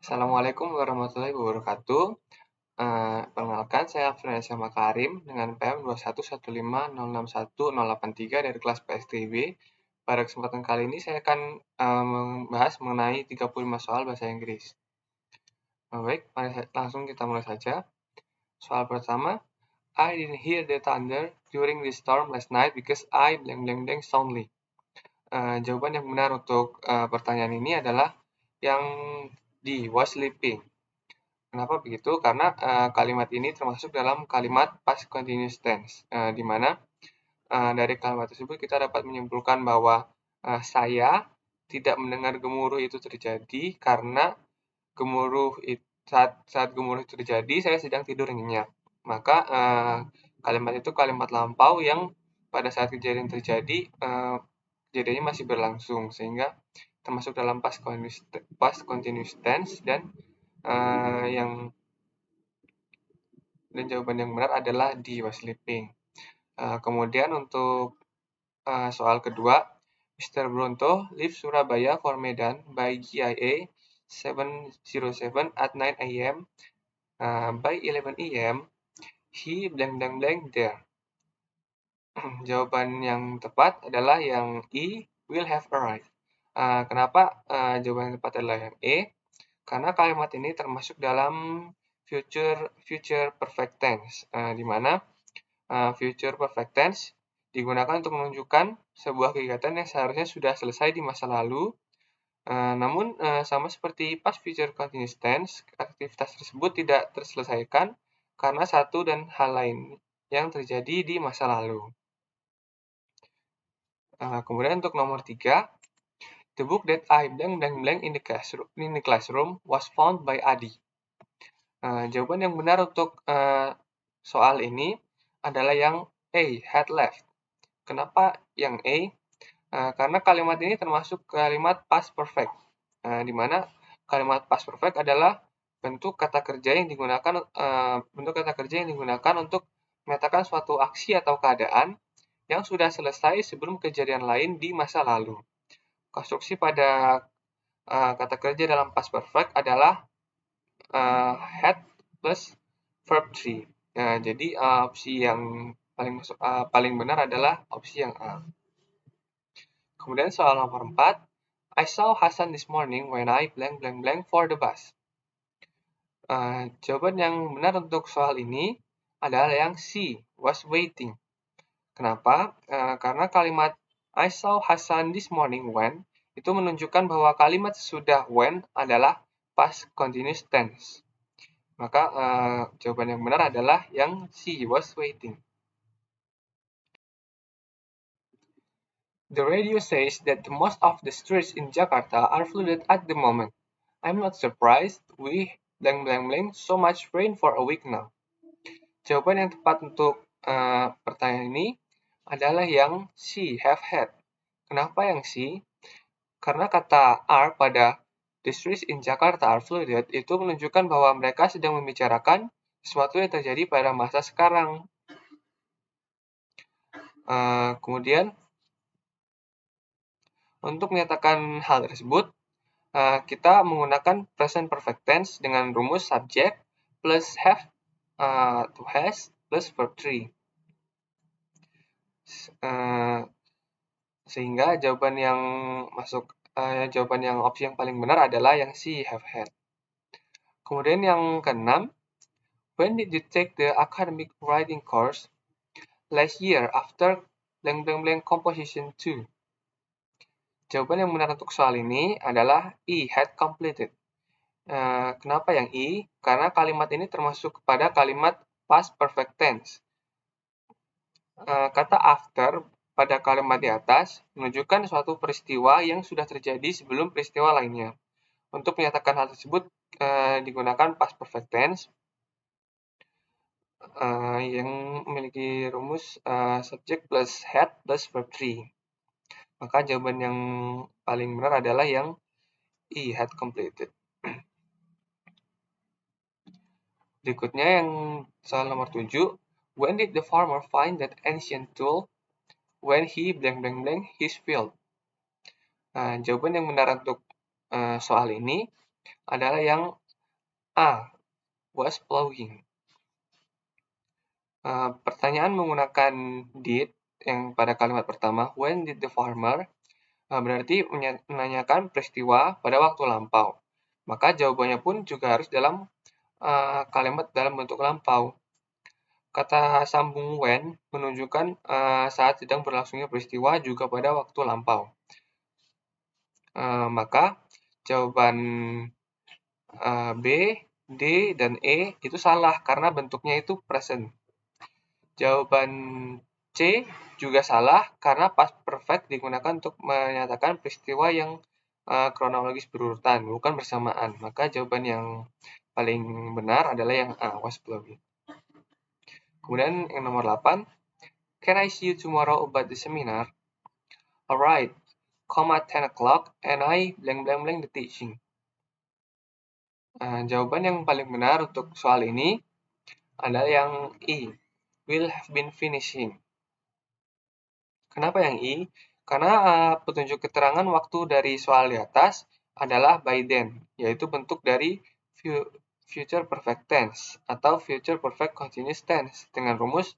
Assalamualaikum warahmatullahi wabarakatuh. Perkenalkan, saya Afriansyah Makarim dengan PM 2115061-083 dari kelas PSTB. Pada kesempatan kali ini saya akan membahas mengenai 35 soal bahasa Inggris. Baik, langsung kita mulai saja. Soal pertama, I didn't hear the thunder during the storm last night because I blank blank blank soundly. Jawaban yang benar untuk pertanyaan ini adalah yang D, was sleeping. Kenapa begitu? Karena kalimat ini termasuk dalam kalimat past continuous tense, di mana dari kalimat tersebut kita dapat menyimpulkan bahwa saya tidak mendengar gemuruh itu terjadi karena saat gemuruh itu terjadi saya sedang tidur nyenyak. Maka kalimat itu kalimat lampau yang pada saat kejadian terjadi kejadiannya masih berlangsung, sehingga termasuk dalam past continuous tense dan yang jawaban yang benar adalah D, was sleeping. Kemudian untuk soal kedua, Mr. Bronto leaves Surabaya for Medan by GIA 707 at 9 a.m. By 11 a.m. he blank blank blank there. Jawaban yang tepat adalah yang E, will have arrived. Kenapa jawaban yang tepat adalah yang E? Karena kalimat ini termasuk dalam future perfect tense, di mana future perfect tense digunakan untuk menunjukkan sebuah kegiatan yang seharusnya sudah selesai di masa lalu, namun sama seperti past future continuous tense, aktivitas tersebut tidak terselesaikan karena satu dan hal lain yang terjadi di masa lalu. Kemudian untuk nomor 3, the book that I blank blank blank in the classroom was found by Adi. Jawaban yang benar untuk soal ini adalah yang A, had left. Kenapa yang A? Karena kalimat ini termasuk kalimat past perfect, di mana kalimat past perfect adalah bentuk kata kerja yang digunakan untuk menyatakan suatu aksi atau keadaan yang sudah selesai sebelum kejadian lain di masa lalu. Konstruksi pada kata kerja dalam past perfect adalah had plus verb 3. Jadi opsi yang paling benar adalah opsi yang A. Kemudian soal nomor 4, I saw Hasan this morning when I blank blank blank for the bus. Jawaban yang benar untuk soal ini adalah yang C, was waiting. Kenapa? Karena kalimat I saw Hasan this morning when itu menunjukkan bahwa kalimat sesudah when adalah past continuous tense. Maka jawaban yang benar adalah yang C, was waiting. The radio says that most of the streets in Jakarta are flooded at the moment. I'm not surprised we blank blank blank so much rain for a week now. Jawaban yang tepat untuk pertanyaan ini adalah yang C, have had. Kenapa yang C? Karena kata are pada the streets in Jakarta are flooded itu menunjukkan bahwa mereka sedang membicarakan sesuatu yang terjadi pada masa sekarang. Kemudian untuk menyatakan hal tersebut, kita menggunakan present perfect tense dengan rumus subject plus have to has plus verb 3. Sehingga jawaban yang opsi yang paling benar adalah yang C, have had. Kemudian yang keenam, when did you take the academic writing course? Last year after blank blank blank composition 2. Jawaban yang benar untuk soal ini adalah E, had completed. Kenapa yang E? Karena kalimat ini termasuk kepada kalimat past perfect tense. Kata after pada kalimat di atas menunjukkan suatu peristiwa yang sudah terjadi sebelum peristiwa lainnya. Untuk menyatakan hal tersebut digunakan past perfect tense yang memiliki rumus subject plus had plus verb 3. Maka jawaban yang paling benar adalah yang E, had completed. Berikutnya yang soal nomor 7. When did the farmer find that ancient tool? When he blank blank blank his field. Jawaban yang benar untuk soal ini adalah yang A, was plowing. Pertanyaan menggunakan did yang pada kalimat pertama, when did the farmer, berarti menanyakan peristiwa pada waktu lampau. Maka jawabannya pun juga harus dalam kalimat dalam bentuk lampau. Kata sambung when menunjukkan saat sedang berlangsungnya peristiwa juga pada waktu lampau. Maka jawaban B, D, dan E itu salah karena bentuknya itu present. Jawaban C juga salah karena past perfect digunakan untuk menyatakan peristiwa yang kronologis berurutan, bukan bersamaan. Maka jawaban yang paling benar adalah yang A, was plowing. Kemudian yang nomor 8, can I see you tomorrow about the seminar? Alright, come at 10 o'clock and I blank blank blank the teaching. Jawaban yang paling benar untuk soal ini adalah yang E, will have been finishing. Kenapa yang I? Karena petunjuk keterangan waktu dari soal di atas adalah by then, yaitu bentuk dari future perfect tense atau future perfect continuous tense dengan rumus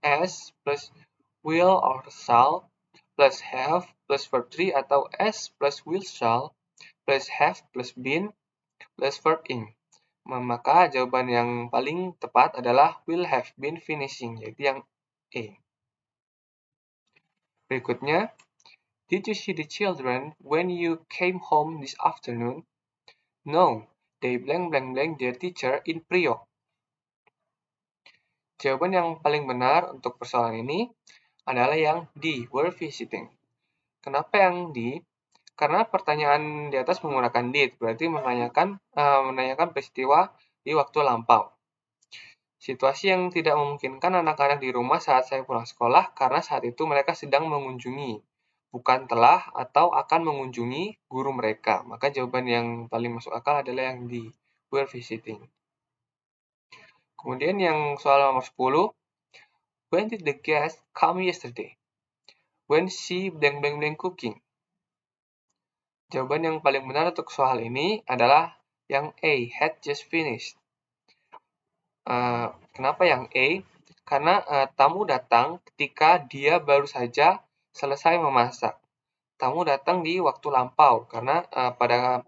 S plus will or shall plus have plus verb 3 atau S plus will shall plus have plus been plus verb ing. Maka jawaban yang paling tepat adalah will have been finishing, yaitu yang E. Berikutnya, did you see the children when you came home this afternoon? No, they blank blank blank their teacher in Priok. Jawaban yang paling benar untuk persoalan ini adalah yang D, were visiting. Kenapa yang D? Karena pertanyaan di atas menggunakan did, berarti menanyakan peristiwa di waktu lampau. Situasi yang tidak memungkinkan anak-anak di rumah saat saya pulang sekolah karena saat itu mereka sedang mengunjungi, bukan telah atau akan mengunjungi guru mereka. Maka jawaban yang paling masuk akal adalah yang D, were visiting. Kemudian yang soal nomor 10, when did the guest come yesterday? When she blank blank blank cooking. Jawaban yang paling benar untuk soal ini adalah yang A, had just finished. Kenapa yang A? Karena tamu datang ketika dia baru saja selesai memasak. Tamu datang di waktu lampau karena pada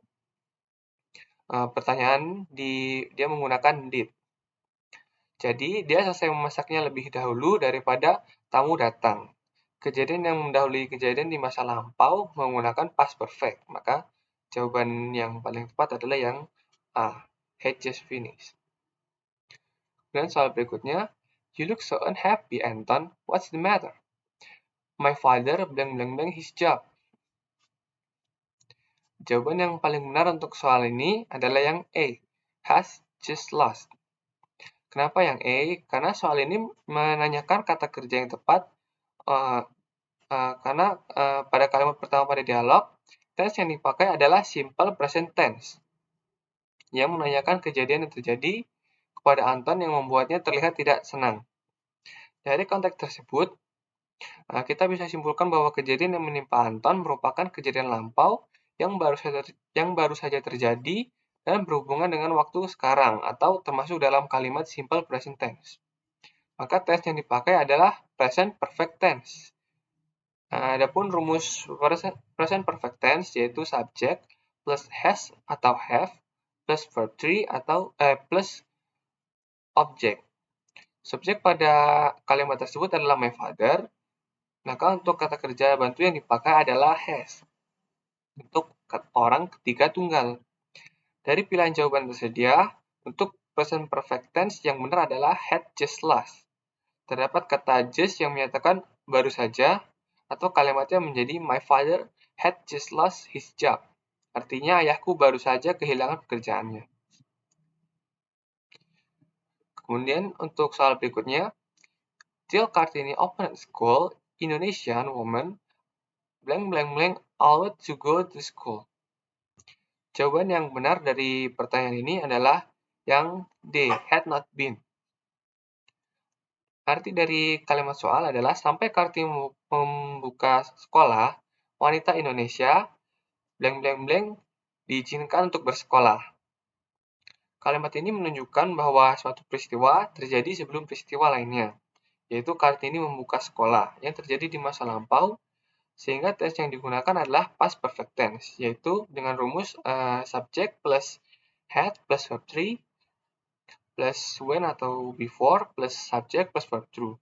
pertanyaan dia menggunakan did. Jadi dia selesai memasaknya lebih dahulu daripada tamu datang. Kejadian yang mendahului kejadian di masa lampau menggunakan past perfect. Maka jawaban yang paling tepat adalah yang A, had just finished. Dan soal berikutnya, you look so unhappy, Anton. What's the matter? My father blank blank blank his job. Jawaban yang paling benar untuk soal ini adalah yang A, has just lost. Kenapa yang A? Karena soal ini menanyakan kata kerja yang tepat karena pada kalimat pertama pada dialog, tense yang dipakai adalah simple present tense yang menanyakan kejadian yang terjadi kepada Anton yang membuatnya terlihat tidak senang. Dari konteks tersebut, kita bisa simpulkan bahwa kejadian yang menimpa Anton merupakan kejadian lampau yang baru saja terjadi dan berhubungan dengan waktu sekarang atau termasuk dalam kalimat simple present tense. Maka tense yang dipakai adalah present perfect tense. Adapun rumus present perfect tense yaitu subject plus has atau have plus verb 3 atau plus object. Subjek pada kalimat tersebut adalah my father. Maka untuk kata kerja bantu yang dipakai adalah has. Untuk orang ketiga tunggal. Dari pilihan jawaban tersedia, untuk present perfect tense yang benar adalah had just lost. Terdapat kata just yang menyatakan baru saja, atau kalimatnya menjadi my father had just lost his job. Artinya ayahku baru saja kehilangan pekerjaannya. Kemudian untuk soal berikutnya, till Kartini opened school, Indonesian woman blank blank blank allowed to go to school. Jawaban yang benar dari pertanyaan ini adalah yang D, had not been. Arti dari kalimat soal adalah sampai Kartini membuka sekolah, wanita Indonesia blank blank blank diizinkan untuk bersekolah. Kalimat ini menunjukkan bahwa suatu peristiwa terjadi sebelum peristiwa lainnya, yaitu Kartini membuka sekolah yang terjadi di masa lampau, sehingga tense yang digunakan adalah past perfect tense, yaitu dengan rumus subject plus had plus verb 3 plus when atau before plus subject plus verb 2.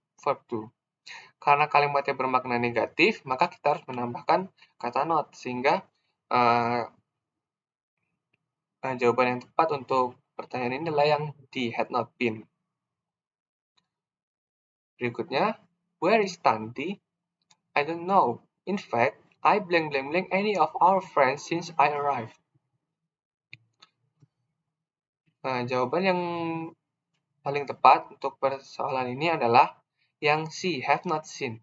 Karena kalimatnya bermakna negatif, maka kita harus menambahkan kata not, sehingga jawaban yang tepat untuk pertanyaan ini adalah yang D, had not been. Berikutnya, where is Tanti? I don't know. In fact, I blank any of our friends since I arrived. Jawaban yang paling tepat untuk persoalan ini adalah yang C, have not seen.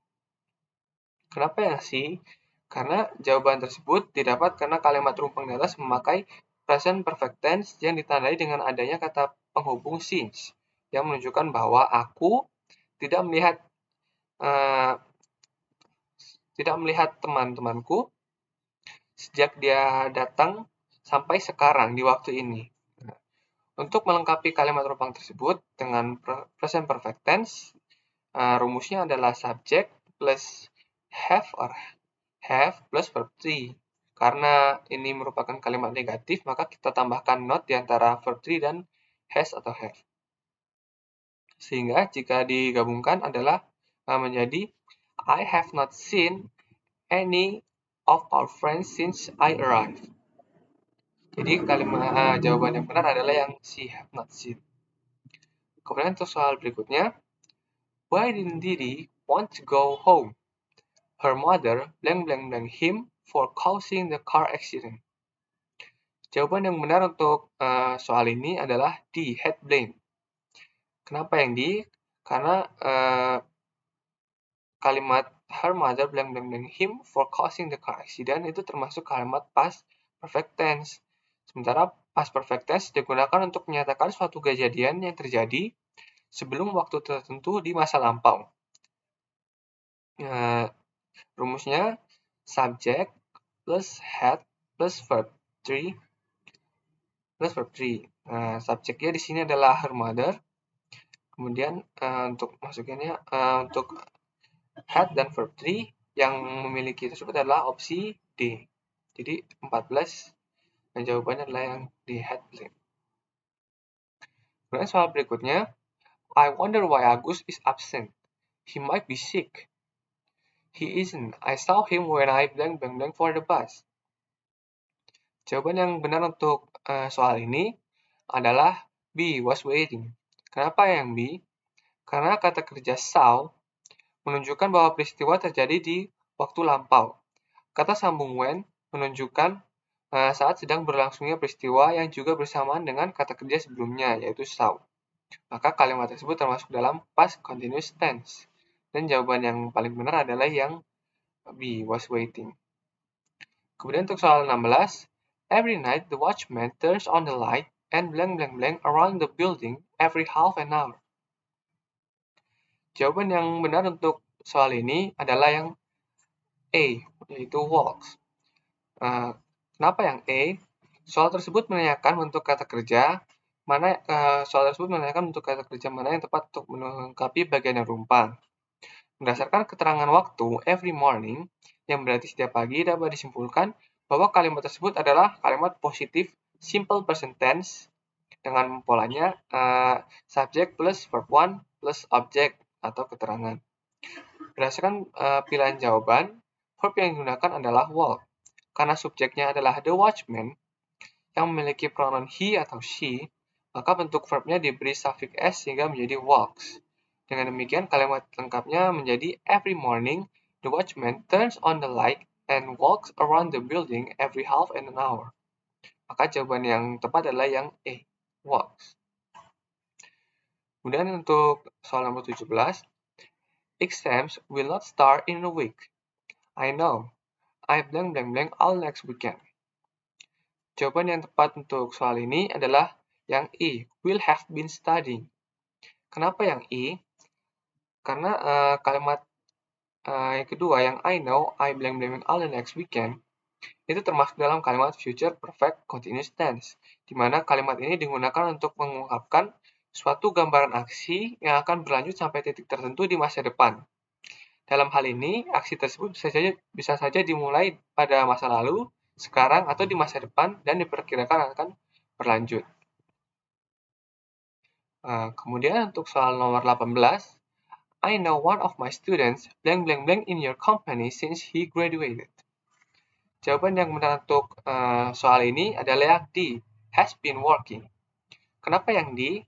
Kenapa yang C? Karena jawaban tersebut didapat karena kalimat rumpang di atas memakai present perfect tense yang ditandai dengan adanya kata penghubung since, yang menunjukkan bahwa aku tidak melihat teman-temanku sejak dia datang sampai sekarang di waktu ini. Untuk melengkapi kalimat rumpang tersebut dengan present perfect tense, rumusnya adalah subject plus have or have plus verb 3. Karena ini merupakan kalimat negatif, maka kita tambahkan not di antara verb 3 dan has atau have. Sehingga jika digabungkan adalah menjadi I have not seen any of our friends since I arrived. Jadi kalimat jawaban yang benar adalah yang C, have not seen. Kemudian untuk soal berikutnya, why didn't Didi want to go home? Her mother blank him for causing the car accident. Jawaban yang benar untuk soal ini adalah D, had blame. Kenapa yang D? Karena kalimat her mother blank him for causing the car accident itu termasuk kalimat past perfect tense. Sementara past perfect tense digunakan untuk menyatakan suatu kejadian yang terjadi sebelum waktu tertentu di masa lampau. Rumusnya subject plus had plus verb 3 plus verb 3. Subjeknya di sini adalah her mother. Kemudian untuk masukinnya untuk had dan verb 3 yang memiliki tersebut adalah opsi D. Jadi 14 dan jawabannya adalah yang D, had blame. Kemudian soal berikutnya, I wonder why Agus is absent. He might be sick. He isn't. I saw him when I blank for the bus. Jawaban yang benar untuk soal ini adalah B, was waiting. Kenapa yang B? Karena kata kerja saw menunjukkan bahwa peristiwa terjadi di waktu lampau. Kata sambung when menunjukkan saat sedang berlangsungnya peristiwa yang juga bersamaan dengan kata kerja sebelumnya, yaitu saw. Maka kalimat tersebut termasuk dalam past continuous tense. Dan jawaban yang paling benar adalah yang B, was waiting. Kemudian untuk soal 16, every night the watchman turns on the light and around the building every half an hour. Jawaban yang benar untuk soal ini adalah yang A, yaitu walks. Kenapa yang A? Soal tersebut menanyakan bentuk kata kerja mana yang tepat untuk melengkapi bagian yang rumpang. Berdasarkan keterangan waktu every morning, yang berarti setiap pagi, dapat disimpulkan bahwa kalimat tersebut adalah kalimat positif simple present tense dengan polanya subject plus verb 1 plus object atau keterangan. Berdasarkan pilihan jawaban, verb yang digunakan adalah walk. Karena subjeknya adalah the watchman yang memiliki pronoun he atau she, maka bentuk verbnya diberi suffix s sehingga menjadi walks. Dengan demikian, kalimat lengkapnya menjadi every morning, the watchman turns on the light and walks around the building every half an hour. Maka jawaban yang tepat adalah yang A, walks. Kemudian untuk soal nomor 17, exams will not start in a week. I know. I all next weekend. Jawaban yang tepat untuk soal ini adalah yang E, will have been studying. Kenapa yang E? Karena kalimat yang kedua, yang I know, I all the next weekend, itu termasuk dalam kalimat future perfect continuous tense, di mana kalimat ini digunakan untuk mengungkapkan suatu gambaran aksi yang akan berlanjut sampai titik tertentu di masa depan. Dalam hal ini, aksi tersebut bisa saja dimulai pada masa lalu, sekarang, atau di masa depan, dan diperkirakan akan berlanjut. Kemudian untuk soal nomor 18, I know one of my students blank blank blank in your company since he graduated. Jawaban yang benar untuk soal ini adalah yang D, has been working. Kenapa yang D?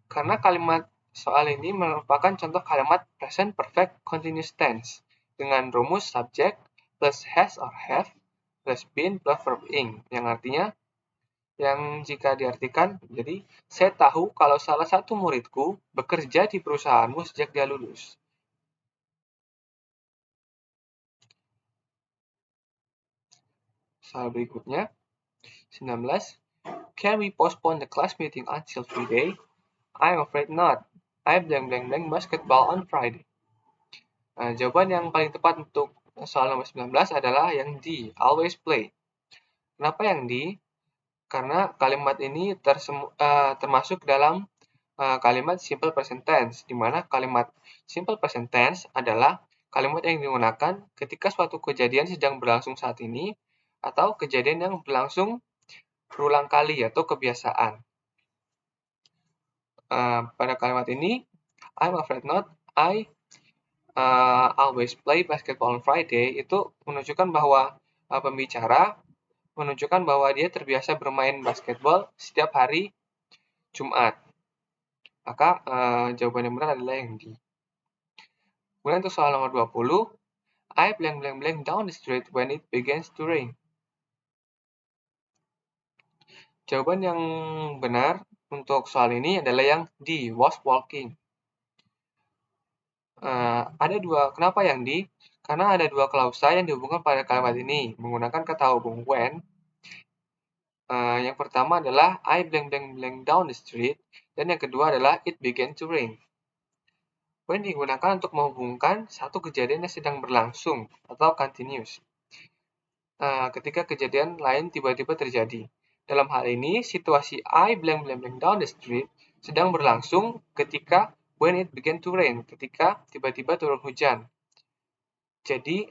Karena kalimat soal ini merupakan contoh kalimat present perfect continuous tense dengan rumus subject plus has or have plus been plus verb ing, yang artinya yang jika diartikan, jadi saya tahu kalau salah satu muridku bekerja di perusahaanmu sejak dia lulus. Soal berikutnya, 19. Can we postpone the class meeting until Friday? I'm afraid not. I blank blank blank basketball on Friday. Jawaban yang paling tepat untuk soal nomor 19 adalah yang D, always play. Kenapa yang D? Karena kalimat ini termasuk dalam kalimat simple present tense, di mana kalimat simple present tense adalah kalimat yang digunakan ketika suatu kejadian sedang berlangsung saat ini atau kejadian yang berlangsung berulang kali atau kebiasaan. Pada kalimat ini, I'm afraid not, I always play basketball on Friday, itu menunjukkan bahwa pembicara menunjukkan bahwa dia terbiasa bermain basketball setiap hari Jumat. Maka jawaban yang benar adalah yang D. Kemudian untuk soal nomor 20, I blank blank blank down the street when it begins to rain. Jawaban yang benar untuk soal ini adalah yang D, was walking. Kenapa yang D? Karena ada dua klausa yang dihubungkan pada kalimat ini menggunakan kata hubung when. Yang pertama adalah I blank blank blank down the street, dan yang kedua adalah it began to rain. When digunakan untuk menghubungkan satu kejadian yang sedang berlangsung atau continuous. Ketika kejadian lain tiba-tiba terjadi. Dalam hal ini, situasi I blank blank blank down the street sedang berlangsung ketika when it began to rain, ketika tiba-tiba turun hujan. Jadi,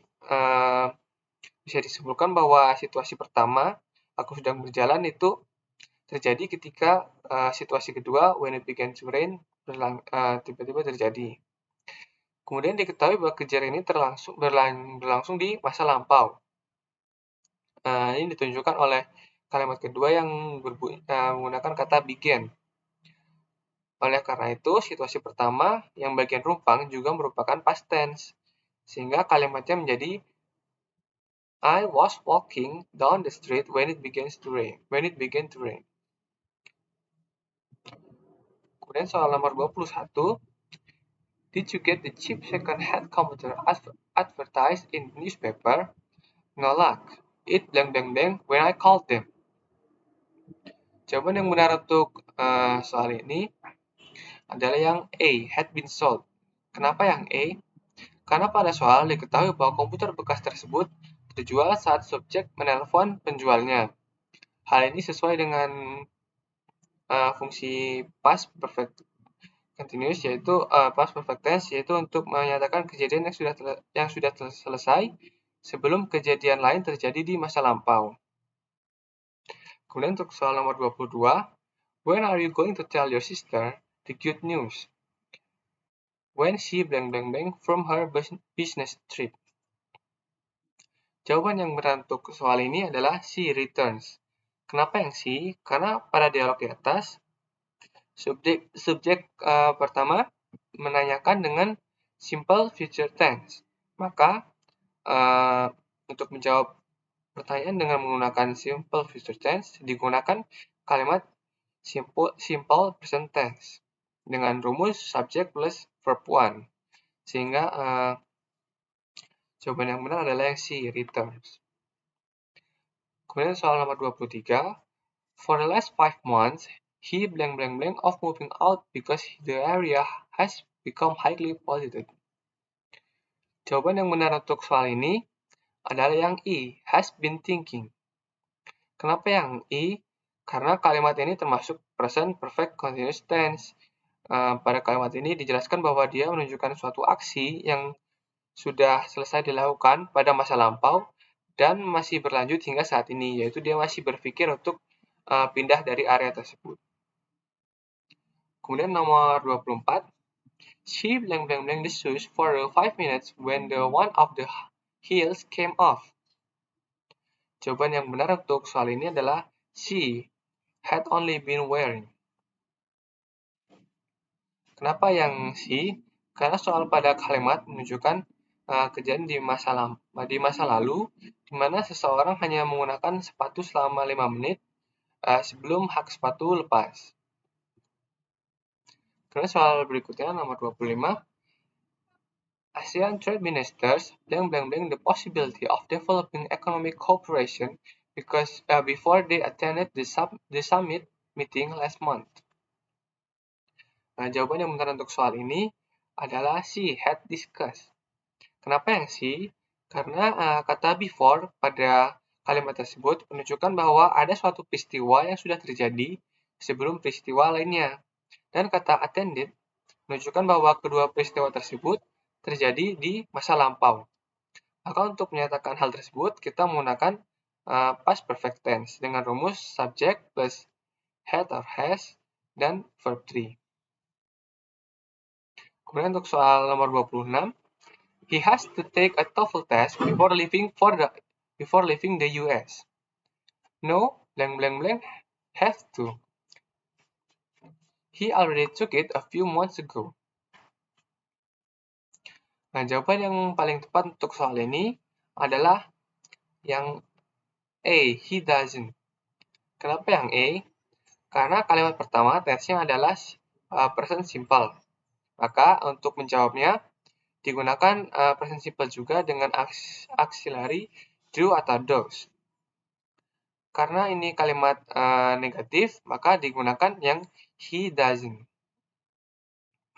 bisa disimpulkan bahwa situasi pertama, aku sedang berjalan, itu terjadi ketika situasi kedua, when it began to rain, tiba-tiba terjadi. Kemudian diketahui bahwa kejadian ini berlangsung di masa lampau. Ini ditunjukkan oleh kalimat kedua yang menggunakan kata began. Oleh karena itu, situasi pertama yang bagian rumpang juga merupakan past tense, sehingga kalimatnya menjadi I was walking down the street when it began to rain. Kemudian soal nomor 21. Did you get the cheap second-hand computer advertised in the newspaper? No luck. It blank blank blank when I called them. Jawaban yang benar untuk soal ini adalah yang A, had been sold. Kenapa yang A? Karena pada soal diketahui bahwa komputer bekas tersebut terjual saat subjek menelpon penjualnya. Hal ini sesuai dengan fungsi past perfect continuous, yaitu past perfect tense, yaitu untuk menyatakan kejadian yang sudah selesai sebelum kejadian lain terjadi di masa lampau. Kemudian untuk soal nomor 22, when are you going to tell your sister the good news? When she blank blank blank from her business trip. Jawaban yang benar untuk soal ini adalah she returns. Kenapa yang she? Karena pada dialog di atas, subjek pertama menanyakan dengan simple future tense. Maka untuk menjawab pertanyaan dengan menggunakan simple future tense digunakan kalimat simple present tense dengan rumus subject plus verb one, sehingga jawaban yang benar adalah yang C, returns. Kemudian soal nomor 23. For the last 5 months, he blank blank blank of moving out because the area has become highly polluted. Jawaban yang benar untuk soal ini adalah yang E, has been thinking. Kenapa yang E? Karena kalimat ini termasuk present perfect continuous tense. Pada kalimat ini dijelaskan bahwa dia menunjukkan suatu aksi yang sudah selesai dilakukan pada masa lampau dan masih berlanjut hingga saat ini, yaitu dia masih berpikir untuk pindah dari area tersebut. Kemudian nomor 24, she blank blank blank the shoes for 5 minutes when the one of the heels came off. Jawaban yang benar untuk soal ini adalah she had only been wearing. Kenapa yang she? Karena soal pada kalimat menunjukkan kejadian di masa lalu, di mana seseorang hanya menggunakan sepatu selama 5 menit sebelum hak sepatu lepas. Kemudian soal berikutnya nomor 25. ASEAN trade ministers blank the possibility of developing economic cooperation because before they attended the summit meeting last month. Nah, jawaban yang benar untuk soal ini adalah she had discussed. Kenapa yang she? Karena kata before pada kalimat tersebut menunjukkan bahwa ada suatu peristiwa yang sudah terjadi sebelum peristiwa lainnya. Dan kata attended menunjukkan bahwa kedua peristiwa tersebut terjadi di masa lampau. Maka untuk menyatakan hal tersebut, kita menggunakan past perfect tense dengan rumus subject plus had or has dan verb 3. Kemudian untuk soal nomor 26, he has to take a TOEFL test before leaving the US. No, blank blank blank, have to. He already took it a few months ago. Nah, jawaban yang paling tepat untuk soal ini adalah yang A, he doesn't. Kenapa yang A? Karena kalimat pertama tense-nya adalah present simple. Maka untuk menjawabnya digunakan present simple juga dengan auxiliary do atau does. Karena ini kalimat negatif, maka digunakan yang he doesn't.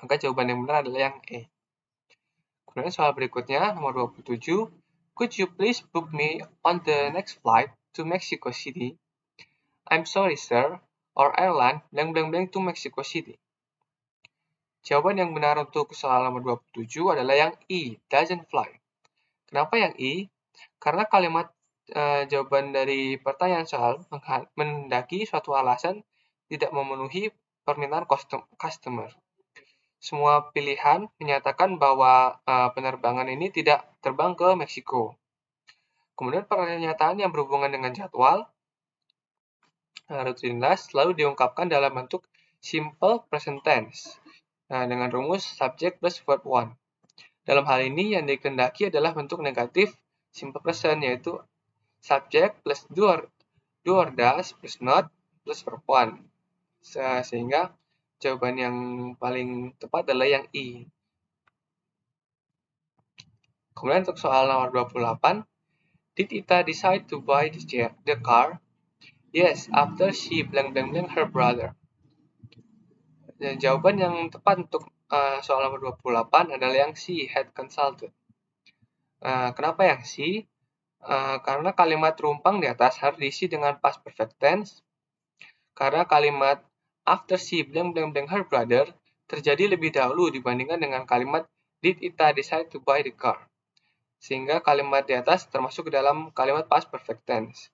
Maka jawaban yang benar adalah yang A. Kemudian soal berikutnya, nomor 27. Could you please book me on the next flight to Mexico City? I'm sorry, sir. Our airline blank blank blank to Mexico City. Jawaban yang benar untuk soal nomor 27 adalah yang E, doesn't fly. Kenapa yang E? Karena kalimat jawaban dari pertanyaan soal mendaki suatu alasan tidak memenuhi permintaan customer. Semua pilihan menyatakan bahwa penerbangan ini tidak terbang ke Meksiko. Kemudian pernyataan yang berhubungan dengan jadwal rutinitas selalu diungkapkan dalam bentuk simple present tense dengan rumus subject plus verb 1. Dalam hal ini yang dikehendaki adalah bentuk negatif simple present, yaitu subject plus do or does plus not plus verb 1. Sehingga jawaban yang paling tepat adalah yang E. Kemudian untuk soal nomor 28, did Ita decide to buy the car? Yes, after she blank blank blank her brother. Dan jawaban yang tepat untuk soal nomor 28 adalah yang she had consulted. Kenapa yang she? Karena kalimat rumpang di atas harus diisi dengan past perfect tense. Karena kalimat after she blank blank blank her brother terjadi lebih dahulu dibandingkan dengan kalimat did Ita decide to buy the car. Sehingga kalimat di atas termasuk ke dalam kalimat past perfect tense.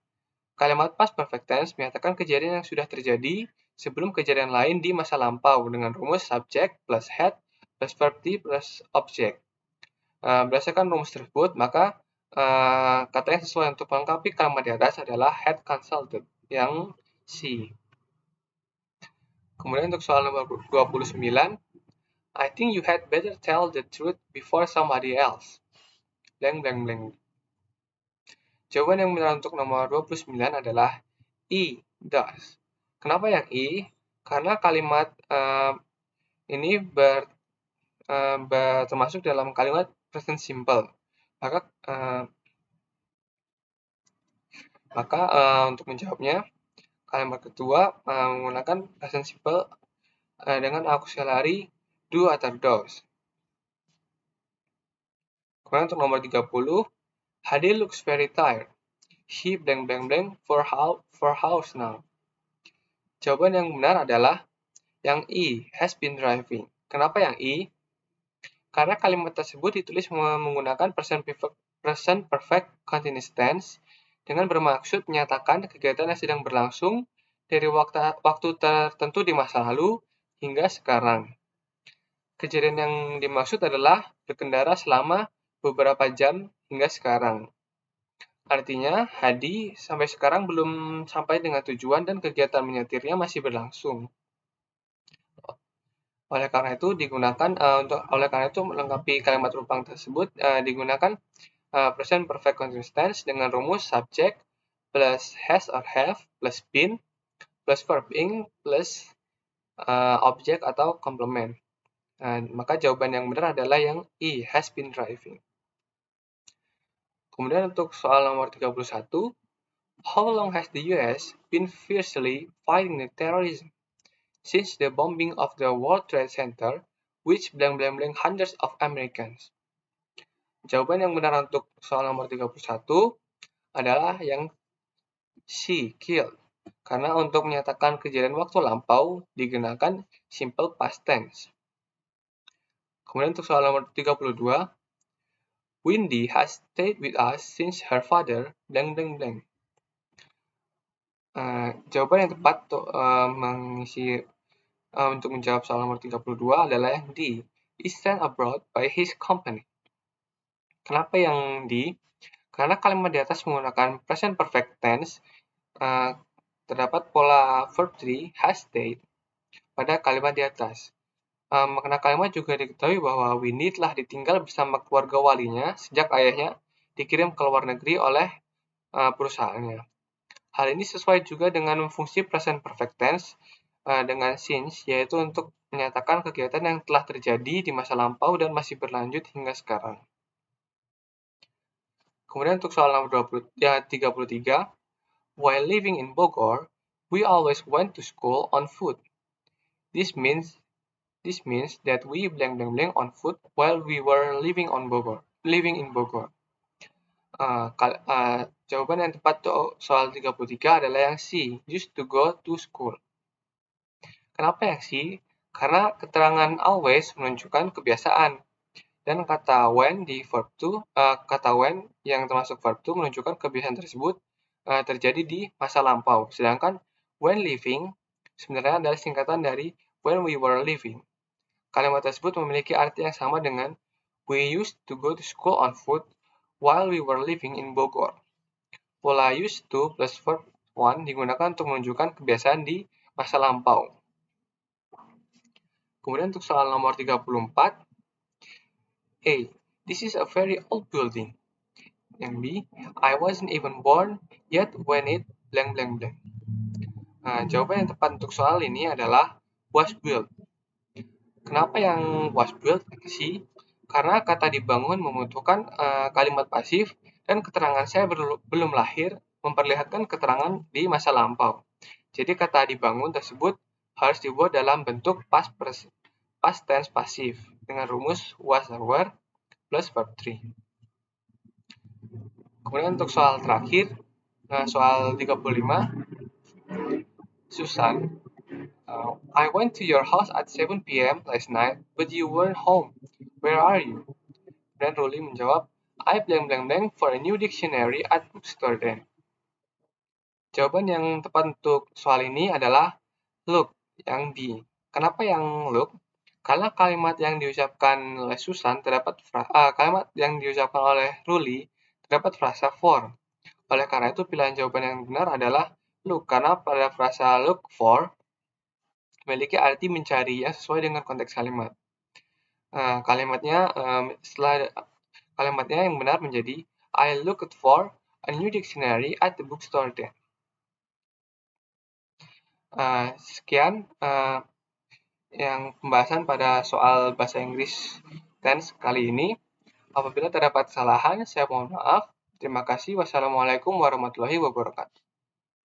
Kalimat past perfect tense menyatakan kejadian yang sudah terjadi sebelum kejadian lain di masa lampau dengan rumus subject plus had plus verb T plus object. Berdasarkan rumus tersebut, maka kata yang sesuai untuk melengkapi kalimat di atas adalah had consulted, yang C. Kemudian untuk soal nomor 29, I think you had better tell the truth before somebody else. Blank blank blank. Jawaban yang benar untuk nomor 29 adalah E, does. Kenapa yang E? Karena kalimat ini termasuk dalam kalimat present simple. Maka untuk menjawabnya, kalimat kedua menggunakan present simple dengan auxiliary do atau does. Kemudian untuk nomor 30, Hadi looks very tired. He blank blank blank for hours now. Jawaban yang benar adalah yang E, has been driving. Kenapa yang E? Karena kalimat tersebut ditulis menggunakan present perfect continuous tense dengan bermaksud menyatakan kegiatan yang sedang berlangsung dari waktu tertentu di masa lalu hingga sekarang. Kejadian yang dimaksud adalah berkendara selama beberapa jam hingga sekarang. Artinya, Hadi sampai sekarang belum sampai dengan tujuan dan kegiatan menyetirnya masih berlangsung. Oleh karena itu melengkapi kalimat rupang tersebut digunakan present perfect continuous tense dengan rumus subject plus has or have plus been plus verb ing plus object atau complement. Maka jawaban yang benar adalah yang E, has been driving. Kemudian untuk soal nomor 31, how long has the US been fiercely fighting the terrorism? Since the bombing of the World Trade Center, which blank blank blank hundreds of Americans. Jawaban yang benar untuk soal nomor 31 adalah yang C, killed. Karena untuk menyatakan kejadian waktu lampau digunakan simple past tense. Kemudian untuk soal nomor 32, Windy has stayed with us since her father blank blank blank. Jawaban yang tepat untuk menjawab soal nomor 32 adalah yang D, is sent abroad by his company. Kenapa yang D? Karena kalimat di atas menggunakan present perfect tense, terdapat pola verb 3 has stayed pada kalimat di atas. Makna kalimat juga diketahui bahwa Windy telah ditinggal bersama keluarga walinya sejak ayahnya dikirim ke luar negeri oleh perusahaannya. Hal ini sesuai juga dengan fungsi present perfect tense dengan since, yaitu untuk menyatakan kegiatan yang telah terjadi di masa lampau dan masih berlanjut hingga sekarang. Kemudian untuk soal nomor 33, while living in Bogor, we always went to school on foot. This means that we blank blank blank on foot while we were living in Bogor. Jawaban yang tepat untuk soal 33 adalah yang C, used to go to school. Kenapa yang C? Karena keterangan always menunjukkan kebiasaan. Dan kata when di verb to, kata when yang termasuk verb to menunjukkan kebiasaan tersebut terjadi di masa lampau. Sedangkan when living sebenarnya adalah singkatan dari when we were living. Kalimat tersebut memiliki arti yang sama dengan we used to go to school on foot while we were living in Bogor. Pola used to plus verb one digunakan untuk menunjukkan kebiasaan di masa lampau. Kemudian untuk soal nomor 34, A, this is a very old building. Yang B, I wasn't even born yet when it blank blank blank. Jawaban yang tepat untuk soal ini adalah was built. Kenapa yang was built? C, karena kata dibangun membutuhkan kalimat pasif dan keterangan saya belum lahir memperlihatkan keterangan di masa lampau. Jadi kata dibangun tersebut harus dibuat dalam bentuk past tense pasif dengan rumus was or were plus verb 3. Kemudian untuk soal terakhir, soal 35, Susan, I went to your house at 7 p.m. last night, but you weren't home. Where are you? Dan Ruli menjawab, I blank blank blank for a new dictionary at bookstore then. Jawaban yang tepat untuk soal ini adalah look, yang B. Kenapa yang look? Karena kalimat yang diucapkan oleh Susan kalimat yang diucapkan oleh Ruli terdapat frasa for. Oleh karena itu pilihan jawaban yang benar adalah look, karena pada frasa look for memiliki arti mencari yang sesuai dengan konteks kalimat. Kalimatnya yang benar menjadi I looked for a new dictionary at the bookstore then. Sekian yang pembahasan pada soal bahasa Inggris tense kali ini. Apabila terdapat kesalahan, saya mohon maaf. Terima kasih. Wassalamualaikum warahmatullahi wabarakatuh.